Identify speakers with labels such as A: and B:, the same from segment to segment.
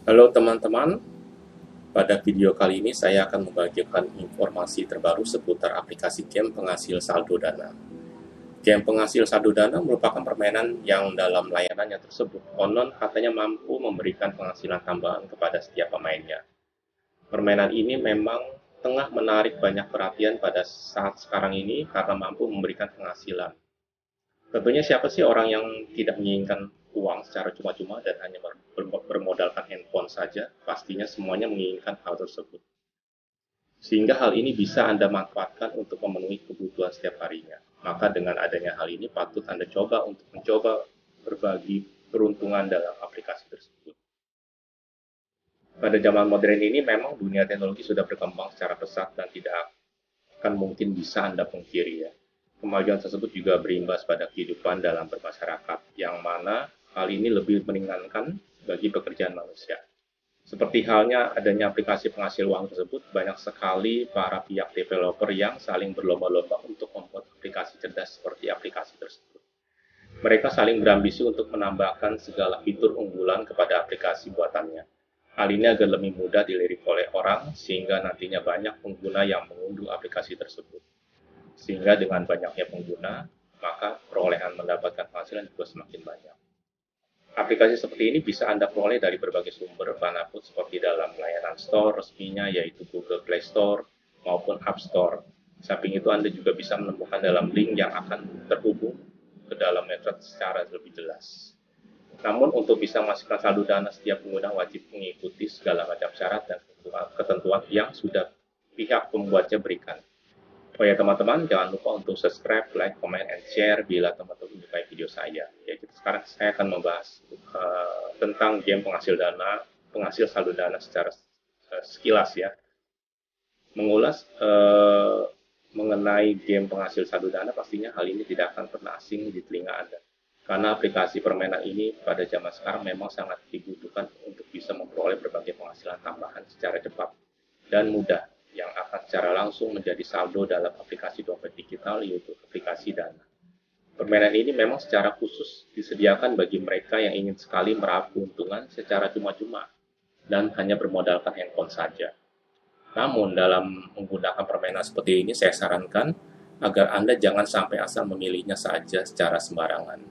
A: Halo teman-teman, pada video kali ini saya akan membagikan informasi terbaru seputar aplikasi game penghasil saldo dana. Game penghasil saldo dana merupakan permainan yang dalam layanannya tersebut konon katanya mampu memberikan penghasilan tambahan kepada setiap pemainnya. Permainan ini memang tengah menarik banyak perhatian pada saat sekarang ini karena mampu memberikan penghasilan. Tentunya siapa sih orang yang tidak menginginkan uang secara cuma-cuma dan hanya bermodalkan handphone saja? Pastinya semuanya menginginkan hal tersebut. Sehingga hal ini bisa Anda manfaatkan untuk memenuhi kebutuhan setiap harinya. Maka dengan adanya hal ini patut Anda coba untuk mencoba berbagi peruntungan dalam aplikasi tersebut. Pada zaman modern ini memang dunia teknologi sudah berkembang secara pesat dan tidak akan mungkin bisa Anda pungkiri ya. Kemajuan tersebut juga berimbas pada kehidupan dalam bermasyarakat, yang mana hal ini lebih meringankan bagi pekerjaan manusia. Seperti halnya adanya aplikasi penghasil uang tersebut, banyak sekali para pihak developer yang saling berlomba-lomba untuk membuat aplikasi cerdas seperti aplikasi tersebut. Mereka saling berambisi untuk menambahkan segala fitur unggulan kepada aplikasi buatannya. Hal ini agar lebih mudah dilirik oleh orang, sehingga nantinya banyak pengguna yang mengunduh aplikasi tersebut. Sehingga dengan banyaknya pengguna, maka perolehan mendapatkan penghasilan juga semakin banyak. Aplikasi seperti ini bisa Anda peroleh dari berbagai sumber manapun seperti dalam layanan store resminya yaitu Google Play Store maupun App Store. Samping itu Anda juga bisa menemukan dalam link yang akan terhubung ke dalam website secara lebih jelas. Namun untuk bisa memasukkan saldo dana, setiap pengguna wajib mengikuti segala macam syarat dan ketentuan yang sudah pihak pembuatnya berikan. Oh ya teman-teman, jangan lupa untuk subscribe, like, comment, and share bila teman-teman menyukai video saya. Ya, sekarang saya akan membahas tentang game penghasil saldo dana secara sekilas ya. Mengulas mengenai game penghasil saldo dana, pastinya hal ini tidak akan pernah asing di telinga Anda. Karena aplikasi permainan ini pada zaman sekarang memang sangat dibutuhkan untuk bisa memperoleh berbagai penghasilan tambahan secara cepat dan mudah yang akan secara langsung menjadi saldo dalam aplikasi dompet digital yaitu aplikasi Dana. Permainan ini memang secara khusus disediakan bagi mereka yang ingin sekali meraup keuntungan secara cuma-cuma dan hanya bermodalkan handphone saja. Namun dalam menggunakan permainan seperti ini saya sarankan agar Anda jangan sampai asal memilihnya saja secara sembarangan.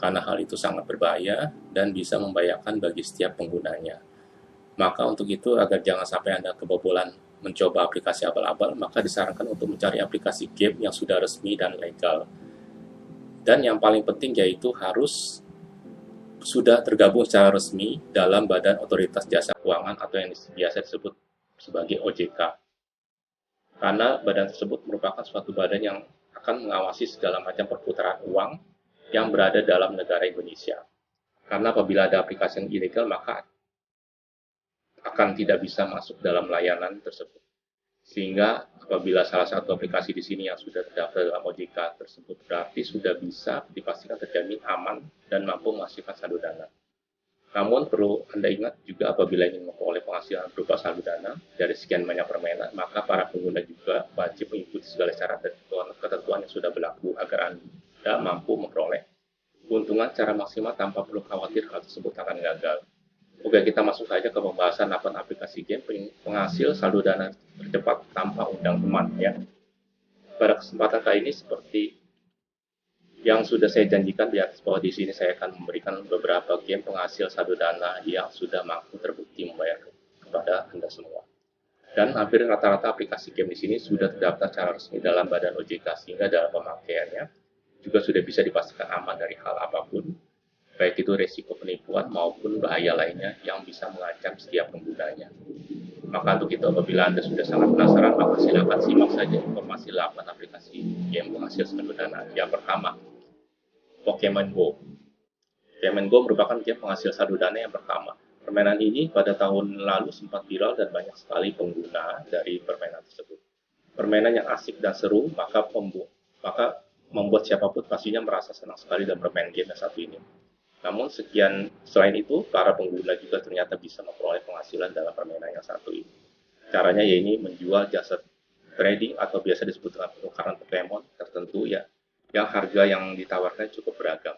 A: Karena hal itu sangat berbahaya dan bisa membahayakan bagi setiap penggunanya. Maka untuk itu agar jangan sampai Anda kebobolan mencoba aplikasi abal-abal, maka disarankan untuk mencari aplikasi game yang sudah resmi dan legal. Dan yang paling penting yaitu harus sudah tergabung secara resmi dalam Badan Otoritas Jasa Keuangan atau yang biasa disebut sebagai OJK. Karena badan tersebut merupakan suatu badan yang akan mengawasi segala macam perputaran uang yang berada dalam negara Indonesia. Karena apabila ada aplikasi yang ilegal, maka akan tidak bisa masuk dalam layanan tersebut. Sehingga apabila salah satu aplikasi di sini yang sudah terdaftar dalam OJK tersebut berarti sudah bisa dipastikan terjamin aman dan mampu menghasilkan saldo dana. Namun perlu Anda ingat juga apabila ingin memperoleh penghasilan berupa saldo dana dari sekian banyak permainan, maka para pengguna juga wajib mengikuti segala syarat dan ketentuan yang sudah berlaku agar Anda mampu memperoleh keuntungan secara maksimal tanpa perlu khawatir hal tersebut akan gagal. Oke, kita masuk saja ke pembahasan aplikasi game penghasil saldo dana tercepat tanpa undang teman ya. Pada kesempatan kali ini seperti yang sudah saya janjikan di atas bahwa di sini saya akan memberikan beberapa game penghasil saldo dana yang sudah mampu terbukti membayar kepada Anda semua. Dan hampir rata-rata aplikasi game di sini sudah terdaftar secara resmi dalam Badan OJK sehingga dalam pemakaiannya juga sudah bisa dipastikan aman dari hal apapun, baik itu resiko penipuan maupun bahaya lainnya yang bisa mengancam setiap penggunanya. Maka untuk itu apabila Anda sudah sangat penasaran, maka silakan simak saja informasi 8 aplikasi game penghasil saldo dana. Yang pertama, Pokemon Go. Pokemon Go merupakan game penghasil saldo dana yang pertama. Permainan ini pada tahun lalu sempat viral dan banyak sekali pengguna dari permainan tersebut. Permainan yang asik dan seru, maka membuat siapapun pastinya merasa senang sekali dalam bermain game yang satu ini. Namun selain itu, para pengguna juga ternyata bisa memperoleh penghasilan dalam permainan yang satu ini. Caranya yaitu menjual jasa trading atau biasa disebut dengan penukaran Pokemon tertentu ya, yang harga yang ditawarkan cukup beragam.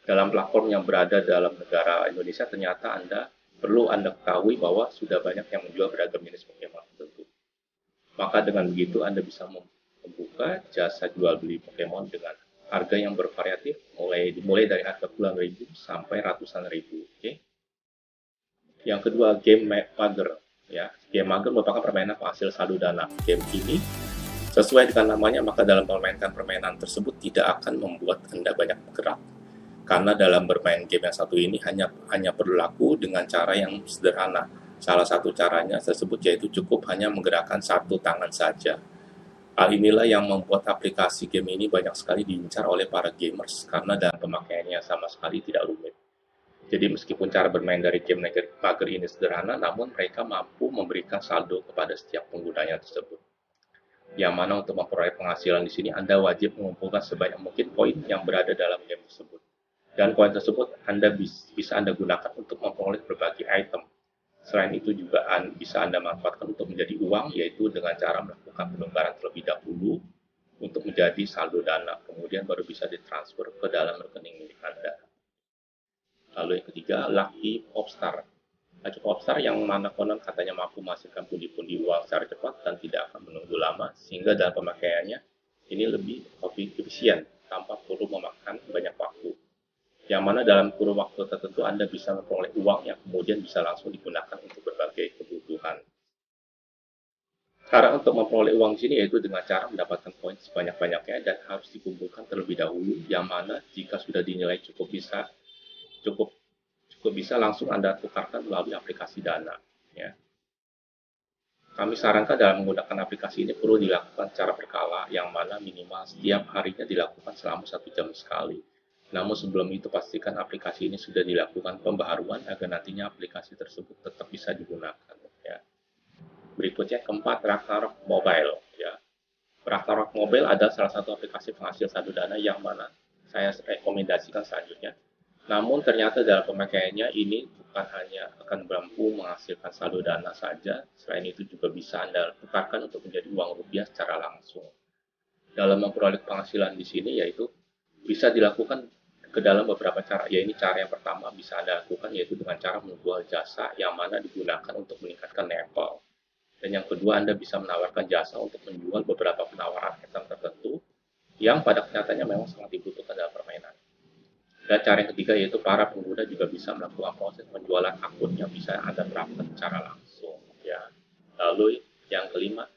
A: Dalam platform yang berada dalam negara Indonesia ternyata Anda perlu Anda ketahui bahwa sudah banyak yang menjual beragam jenis Pokemon tertentu. Maka dengan begitu Anda bisa membuka jasa jual beli Pokemon dengan harga yang bervariatif, dimulai dari harga puluhan ribu sampai ratusan ribu. Oke. Yang kedua, game Mager. Ya, game Mager merupakan permainan penghasil saldo dana. Game ini sesuai dengan namanya, maka dalam memainkan permainan tersebut tidak akan membuat Anda banyak bergerak. Karena dalam bermain game yang satu ini hanya berlaku dengan cara yang sederhana. Salah satu caranya tersebut yaitu cukup hanya menggerakkan satu tangan saja. Hal inilah yang membuat aplikasi game ini banyak sekali diincar oleh para gamers karena dalam pemakaiannya sama sekali tidak rumit. Jadi meskipun cara bermain dari game Mager ini sederhana, namun mereka mampu memberikan saldo kepada setiap penggunanya tersebut. Yang mana untuk memperoleh penghasilan di sini Anda wajib mengumpulkan sebanyak mungkin poin yang berada dalam game tersebut. Dan koin tersebut bisa Anda gunakan untuk memperoleh berbagai item. Selain itu juga bisa Anda manfaatkan untuk menjadi uang, yaitu dengan cara melakukan penukaran terlebih dahulu untuk menjadi saldo dana, kemudian baru bisa ditransfer ke dalam rekening milik Anda. Lalu yang ketiga, Lucky Popstar. Lucky Popstar yang mana konon katanya mampu menghasilkan pundi-pundi uang secara cepat dan tidak akan menunggu lama, sehingga dalam pemakaiannya ini lebih efisien tanpa perlu memakan banyak waktu. Yang mana dalam kurun waktu tertentu Anda bisa memperoleh uang yang kemudian bisa langsung digunakan untuk berbagai kebutuhan. Cara untuk memperoleh uang di sini yaitu dengan cara mendapatkan poin sebanyak-banyaknya dan harus dikumpulkan terlebih dahulu, yang mana jika sudah dinilai cukup bisa langsung Anda tukarkan melalui aplikasi Dana. Ya. Kami sarankan dalam menggunakan aplikasi ini perlu dilakukan secara berkala, yang mana minimal setiap harinya dilakukan selama 1 jam sekali. Namun sebelum itu pastikan aplikasi ini sudah dilakukan pembaharuan agar nantinya aplikasi tersebut tetap bisa digunakan. Ya. Berikutnya keempat, Ragnarok Mobile. Ya. Ragnarok Mobile adalah salah satu aplikasi penghasil saldo dana yang mana saya rekomendasikan selanjutnya. Namun ternyata dalam pemakaiannya ini bukan hanya akan mampu menghasilkan saldo dana saja, selain itu juga bisa Anda tukarkan untuk menjadi uang rupiah secara langsung. Dalam memperoleh penghasilan di sini yaitu bisa dilakukan ke dalam beberapa cara. Ya, ini cara yang pertama bisa Anda lakukan yaitu dengan cara menjual jasa yang mana digunakan untuk meningkatkan level. Dan yang kedua, Anda bisa menawarkan jasa untuk menjual beberapa penawaran item tertentu yang pada kenyataannya memang sangat dibutuhkan dalam permainan. Dan cara yang ketiga yaitu para pengguna juga bisa melakukan proses penjualan akun yang bisa Anda terapkan secara langsung. Ya. Lalu yang kelima,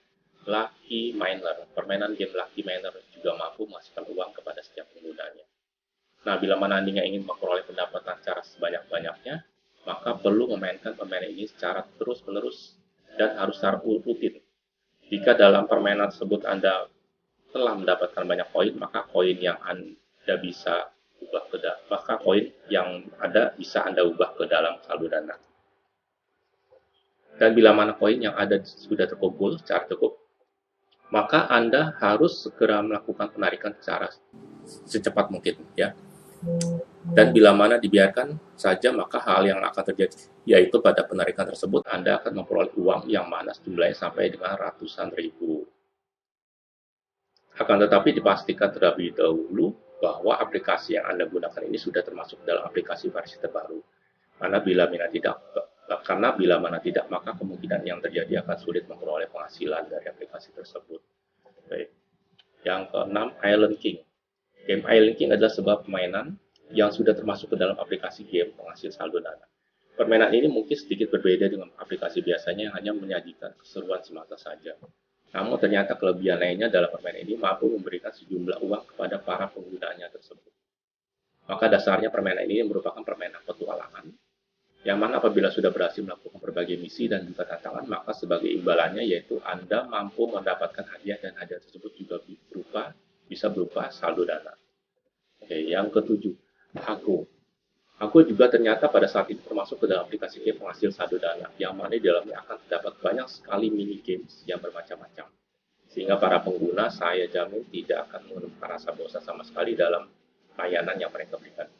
A: Lucky Miner. Permainan game Lucky Miner juga mampu menghasilkan uang kepada setiap penggunanya. Nah, bila mana Anda ingin memperoleh pendapatan secara sebanyak-banyaknya, maka perlu memainkan permainan ini secara terus-menerus dan harus secara rutin. Jika dalam permainan tersebut Anda telah mendapatkan banyak koin, maka koin yang Anda bisa ubah ke dalam saldo dana. Dan bila mana koin yang ada sudah terkumpul secara cukup, maka Anda harus segera melakukan penarikan secara secepat mungkin, ya. Dan bila mana dibiarkan saja, maka hal yang akan terjadi yaitu pada penarikan tersebut Anda akan memperoleh uang yang mana jumlahnya sampai dengan ratusan ribu. Akan tetapi dipastikan terlebih dahulu bahwa aplikasi yang Anda gunakan ini sudah termasuk dalam aplikasi versi terbaru. Karena bila mana tidak, maka kemungkinan yang terjadi akan sulit memperoleh penghasilan dari aplikasi tersebut. Baik. Yang keenam, Island King. Game Island King adalah sebuah permainan yang sudah termasuk ke dalam aplikasi game penghasil saldo dana. Permainan ini mungkin sedikit berbeda dengan aplikasi biasanya yang hanya menyajikan keseruan semata saja. Namun ternyata kelebihan lainnya dalam permainan ini mampu memberikan sejumlah uang kepada para penggunanya tersebut. Maka dasarnya permainan ini merupakan permainan petualangan, yang mana apabila sudah berhasil melakukan berbagai misi dan juga tantangan, maka sebagai imbalannya yaitu Anda mampu mendapatkan hadiah, dan hadiah tersebut juga bisa berupa saldo dana. Oke, yang ketujuh, Hago. Hago juga ternyata pada saat itu termasuk ke dalam aplikasi game penghasil saldo dana, yang mana di dalamnya akan terdapat banyak sekali mini games yang bermacam-macam. Sehingga para pengguna, saya jamin, tidak akan menemukan rasa bosan sama sekali dalam layanan yang mereka berikan.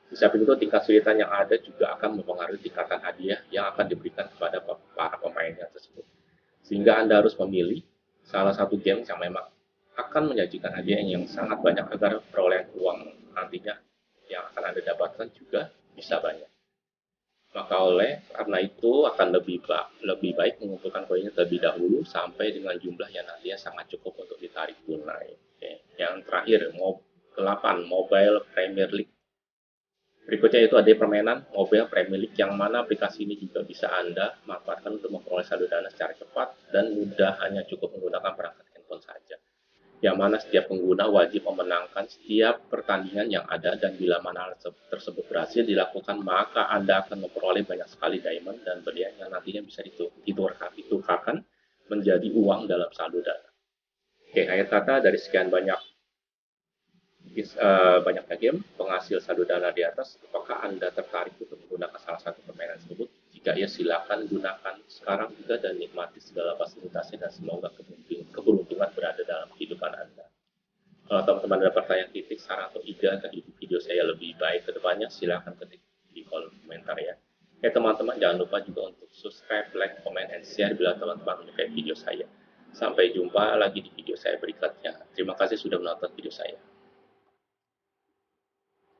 A: Di samping itu, tingkat kesulitan yang ada juga akan mempengaruhi tingkatan hadiah yang akan diberikan kepada para pemainnya tersebut. Sehingga Anda harus memilih salah satu game yang memang akan menyajikan hadiah yang sangat banyak agar perolehan uang nantinya yang akan Anda dapatkan juga bisa banyak. Maka karena itu akan lebih baik mengumpulkan koinnya terlebih dahulu sampai dengan jumlah yang nantinya sangat cukup untuk ditarik tunai. Oke. Yang terakhir, 8 Mobile Premier League. Berikutnya itu ada permainan Mobile Premier League yang mana aplikasi ini juga bisa Anda manfaatkan untuk memperoleh saldo dana secara cepat dan mudah, hanya cukup menggunakan perangkat handphone saja. Yang mana setiap pengguna wajib memenangkan setiap pertandingan yang ada, dan bila mana tersebut berhasil dilakukan, maka Anda akan memperoleh banyak sekali diamond dan berlian yang nantinya bisa ditukarkan menjadi uang dalam saldo dana. Oke, akhir kata dari sekian banyaknya game penghasil saldo dana di atas, apakah Anda tertarik untuk menggunakan salah satu permainan tersebut? Jika ya, silakan gunakan sekarang juga dan nikmati segala fasilitasnya, dan semoga keberuntungan berada dalam kehidupan Anda. Kalau teman-teman ada pertanyaan, kritik, saran atau ide agar video saya lebih baik ke depannya, silakan ketik di kolom komentar ya. Oke teman-teman, jangan lupa juga untuk subscribe, like, comment, and share bila teman-teman menyukai video saya. Sampai jumpa lagi di video saya berikutnya. Terima kasih sudah menonton video saya.